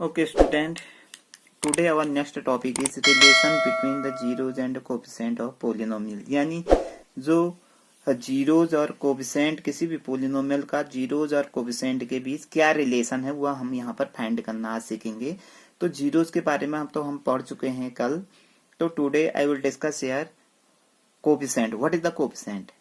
Okay, student. Today our next topic is relation between the zeros and coefficient of polynomial. यानी जो zeros और coefficient किसी भी polynomial का जीरोज और कोफिशिएंट के बीच क्या रिलेशन है वह हम यहाँ पर फाइंड करना आज सीखेंगे। तो जीरोज के बारे में हम पढ़ चुके हैं कल। तो today I will discuss here coefficient. What is the coefficient?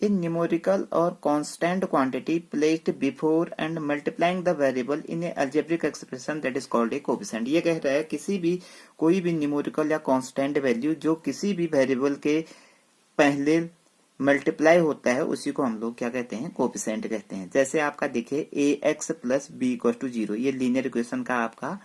A numerical or constant quantity placed before and multiplying the variable in a algebraic expression that is called a coefficient. ये कह रहा है कोई भी न्यूमेरिकल या constant value जो किसी भी वेरिएबल के पहले मल्टीप्लाई होता है उसी को हम लोग क्या कहते हैं, कोफिशिएंट कहते हैं। जैसे आपका देखिए ax plus b equal to 0, ये लीनियर इक्वेशन का आपका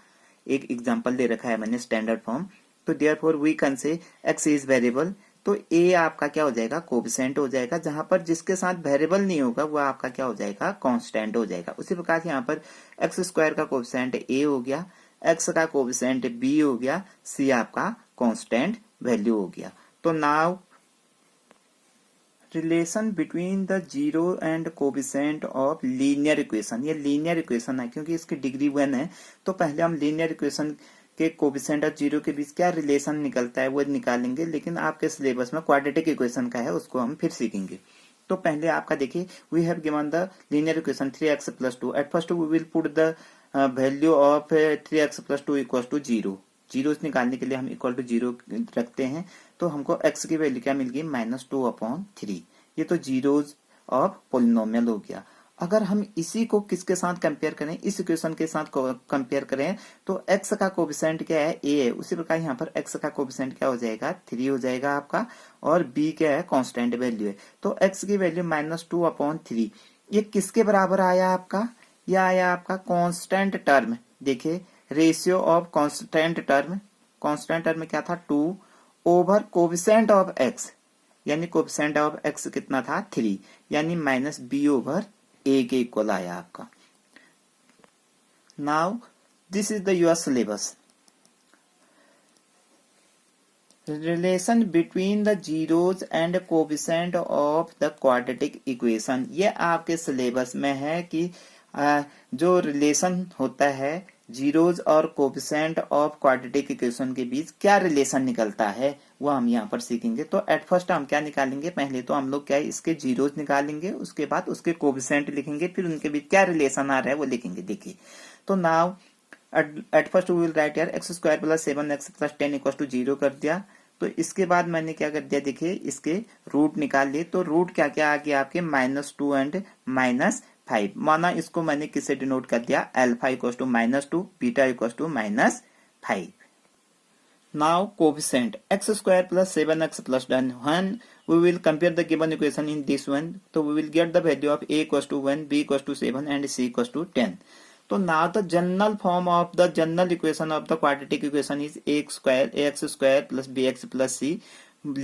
एक एग्जांपल दे रखा है मैंने स्टैंडर्ड फॉर्म। तो therefore we can say x is variable, तो a आपका क्या हो जाएगा, कोफिशिएंट हो जाएगा। जहां पर जिसके साथ वेरिएबल नहीं होगा वो आपका क्या हो जाएगा, कांस्टेंट हो जाएगा। उसी प्रकार से यहाँ पर एक्स स्क्वायर का कोफिशिएंट a हो गया, x का कोफिशिएंट b हो गया, c आपका कांस्टेंट वैल्यू हो गया। तो now relation between the zero and coefficient of linear equation. ये लीनियर इक्वेशन है क्योंकि इसकी डिग्री 1 है। तो पहले हम लीनियर इक्वेशन के कोफिशिएंट और जीरो के बीच क्या रिलेशन निकलता है वो निकालेंगे, लेकिन आपके सिलेबस में क्वाड्रेटिक इक्वेशन का है, उसको हम फिर सीखेंगे। तो पहले आपका देखिए, we have given the linear equation 3x plus 2। At first we will put the value of 3x plus 2 equal to 0। Zeros निकालने के लिए हम इक्वल टू 0 रखते हैं। तो हमको x की वैल्यू क्या मिल गई, -2/3। ये तो जीरोस ऑफ पोलिनोमियल हो गया। अगर हम इसी को किसके साथ कंपेयर करें, इस इक्वेशन के साथ कंपेयर करें, तो x का कोफिशिएंट क्या है, a है। उसी प्रकार यहाँ पर x का कोफिशिएंट क्या हो जाएगा, 3 हो जाएगा आपका, और b क्या है, कांस्टेंट वैल्यू है। तो x की वैल्यू -2/3 ये किसके बराबर आया आपका, यह आया आपका कांस्टेंट टर्म। देखिए रेशियो ऑफ कांस्टेंट टर्म क्या था, 2 ओवर कोफिशिएंट ऑफ x, यानी कोफिशिएंट ऑफ x कितना था, 3, यानी -b/a के इक्वल आया आपका। Now this is the your syllabus. Relation between the zeros and coefficient of the quadratic equation. ये आपके सिलेबस में है कि जो रिलेशन होता है जीरोज और कोफिशिएंट ऑफ क्वाड्रेटिक इक्वेशन के बीच क्या रिलेशन निकलता है वो हम यहाँ पर सीखेंगे। तो एट फर्स्ट हम क्या निकालेंगे, पहले तो हम लोग क्या है, इसके जीरोज निकालेंगे, उसके बाद उसके कोफिशिएंट लिखेंगे, फिर उनके बीच क्या रिलेशन आ रहा है वो लिखेंगे। देखिए तो now at first we will write यार x square plus 7x plus 10 equal to 0 कर दिया। तो इसके बाद मैंने क्या कर दिया, देखिए इसके रूट निकाल लिए। तो रूट क्या क्या आ गया आपके, -2 एंड -5। माना इसको मैंने किससे डिनोट कर दिया, alpha equal to -2, beta equal to -5। Now coefficient x square plus 7x plus 10, when we will compare the given equation in this one, तो we will get the value of a equals to 1, b equals to 7 and c equals to 10. तो now the general form of the general equation of the quadratic equation is ax square plus bx plus c.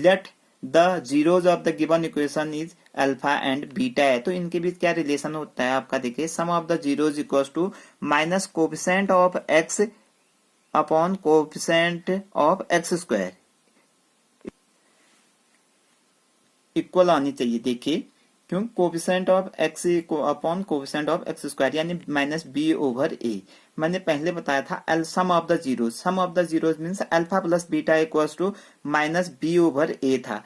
Let the zeros of the given equation is alpha and beta है। तो इनके बीच क्या relation होता है आपका, देखिए sum of the zeros equals to minus coefficient of X upon coefficient of X square equal आनी चाहिए। देखिए क्यों, coefficient of X upon coefficient of X square यानी -b/a। मैंने पहले बताया था sum of the zeros means alpha plus beta equals to -b/a था।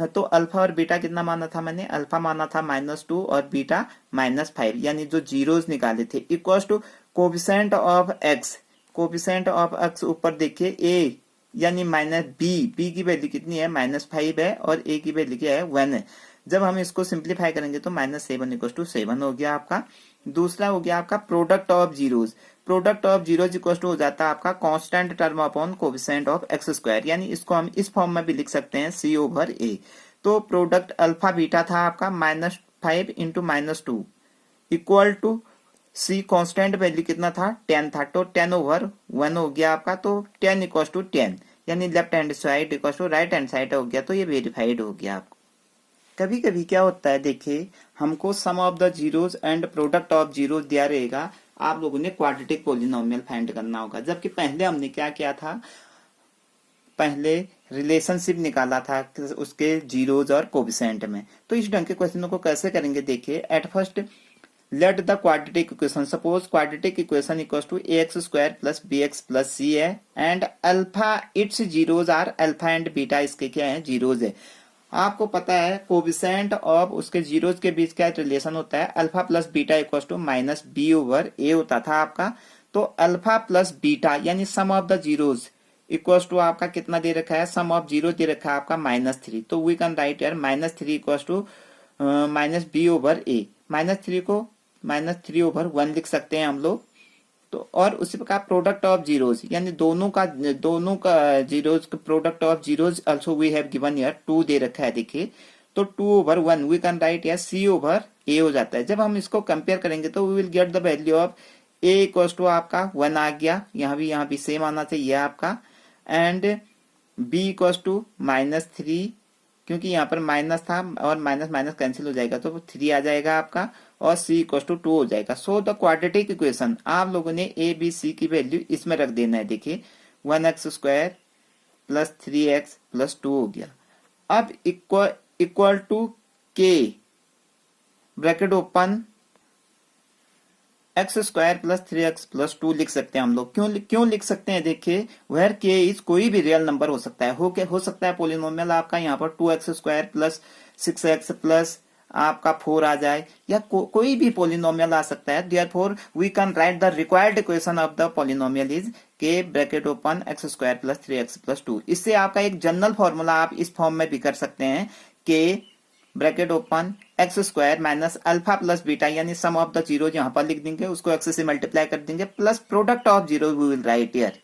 तो अल्फा और बीटा कितना माना था मैंने, अल्फा माना था -2 और बीटा -5, यानी जो जीरोज निकाले थे, equals to coefficient of X ऊपर देखिए a यानी -b की वैल्यू कितनी है, -5 है, और a की वैल्यू क्या है, 1 है। जब हम इसको सिंप्लीफाई करेंगे तो -7 इक्वल टू 7 हो गया आपका। दूसरा हो गया आपका product of zeros equal to हो जाता है आपका constant term upon coefficient of X square, यानी इसको हम इस फॉर्म में भी लिख सकते हैं c/a। तो प्रोडक्ट अल्फा बीटा था आपका -5 into -2 equal to c constant value कितना था, 10 था, तो 10/1 हो गया आपका। तो 10 इक्वल टू 10 यानी left hand side equal to right hand side हो गया। तो ये वेरीफाइड हो गया आपको। कभी कभी क्या होता है, देखिए हमको sum of the zeros and product of zeros दिया रहेगा, आप लोगों ने क्वाड्रेटिक पोलिनोमियल फाइंड करना होगा। जबकि पहले हमने क्या किया था, पहले रिलेशनशिप निकाला था उसके जीरोज और कोफिशिएंट में। तो इस ढंग के क्वेश्चनों को कैसे करेंगे, देखिए at first let the quadratic equation, suppose quadratic equation equals to ax square plus bx plus c है and alpha its zeros are, alpha and beta इसके क्या है, जीरोज है। आपको पता है कोविसेंट ऑफ उसके जीरोज के बीच क्या रिलेशन होता है, alpha plus beta equals to minus B over A होता था आपका। तो अल्फा प्लस बीटा यानी sum of the zeros equals to आपका कितना दे रखा है, सम ऑफ जीरो दे रखा है आपका -3। तो वी कैन राइट यार -3 equals to minus B over A. -3 को -3/1 लिख सकते हैं हम लोग। तो और उसी प्रकार प्रोडक्ट ऑफ जीरोज यानी दोनों का zeros product of zeros also we have given here 2 दे रखा है, देखिए। तो 2/1 वी कैन राइट यार c ओवर a हो जाता है। जब हम इसको कंपेयर करेंगे तो we will get the value of a equals to आपका 1 आ गया, यहाँ भी सेम आना चाहिए आपका, एंड b इक्वल्स टू -3 क्योंकि यहाँ पर माइनस था और माइनस माइनस कैंसिल हो जाएगा तो 3 आ जाएगा आपका, और c इक्वल टू 2 हो जाएगा। सो द क्वाड्रेटिक इक्वेशन आप लोगों ने a b c की वैल्यू इसमें रख देना है। देखिए 1x square plus 3x plus 2 हो गया। अब equal to k bracket open X square plus 3x plus 2 लिख सकते हैं हम लोग। क्यों लिख सकते हैं, देखिए वेयर k इज कोई भी रियल नंबर हो सकता है, हो सकता है पोलिनोमियल आपका यहाँ पर 2x square plus 6x plus आपका 4 आ जाए, या कोई भी पोलिनोमियल आ सकता है। Therefore we can write the required equation of the polynomial is k bracket open x square plus 3x plus 2। इससे आपका एक जनरल फॉर्मूला आप इस फॉर्म में भी कर सकते हैं, k bracket open X square minus alpha plus beta यानी सम ऑफ द जीरो यहाँ पर लिख देंगे, उसको एक्स से मल्टीप्लाई कर देंगे, plus product of zero we will write here.